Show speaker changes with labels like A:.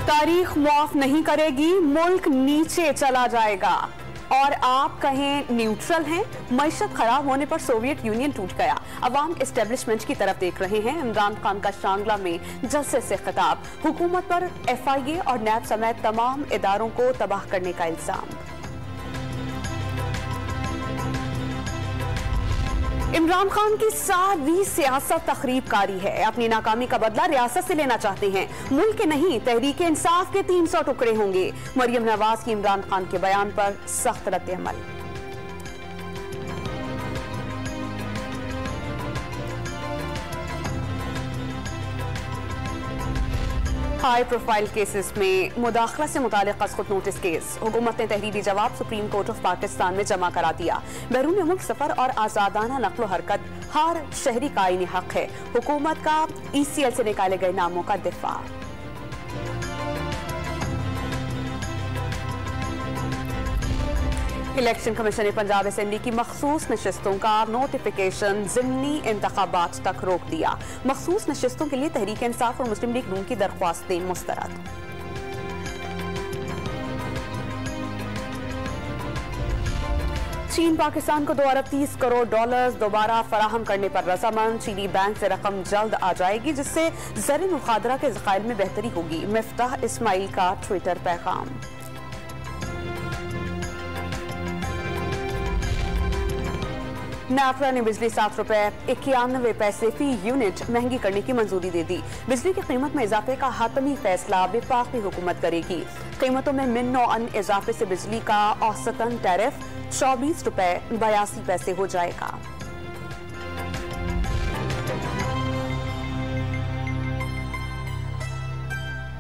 A: तारीख माफ नहीं करेगी, मुल्क नीचे चला जाएगा। और आप कहें न्यूट्रल हैं। मईशत खराब होने पर सोवियत यूनियन टूट गया, अवाम एस्टेब्लिशमेंट की तरफ देख रहे हैं। इमरान खान का शांगला में जलसे से खिताब, हुकूमत पर FIA और नैब समेत तमाम इदारों को तबाह करने का इल्जाम। इमरान खान की सारी सियासत तखरीबकारी है, अपनी नाकामी का बदला रियासत से लेना चाहते हैं। मुल्क के नहीं, तहरीक इंसाफ के 300 टुकड़े होंगे। मरियम नवाज की इमरान खान के बयान पर सख्त रद्द-ए-अमल। हाई प्रोफाइल केसेस में मुदाखला से मुतालिक खुद नोटिस केस, हुकूमत ने तहरीरी जवाब सुप्रीम कोर्ट ऑफ पाकिस्तान में जमा करा दिया। बैरून मुल्क सफर और आजादाना नक्लो हरकत हर शहरी का आईनी हक है। हुकूमत का ECL से निकाले गए नामों का दिफा। इलेक्शन कमीशन ने पंजाब असेंबली की मखसूस नशिस्तों का नोटिफिकेशन ज़िमनी इंतखाबात तक रोक दिया। मखसूस नशिस्तों के लिए तहरीक इंसाफ और मुस्लिम लीग नून की दरख्वास्तें मुस्तरद। चीन पाकिस्तान को $2 अरब 30 करोड़ दोबारा फराहम करने पर रजामंद। चीनी बैंक से रकम जल्द आ जाएगी, जिससे ज़र मुखादरा के ज़खाइल में बेहतरी होगी। मिफ्ताह इस्माइल का ट्विटर पैगाम। नाफरा ने बिजली ₹7.91 फी यूनिट महंगी करने की मंजूरी दे दी। बिजली की कीमत में इजाफे का हातमी फैसला वफाकी हुकूमत करेगी। कीमतों में मिन इजाफे से बिजली का औसतन टैरिफ ₹24.82 हो जाएगा।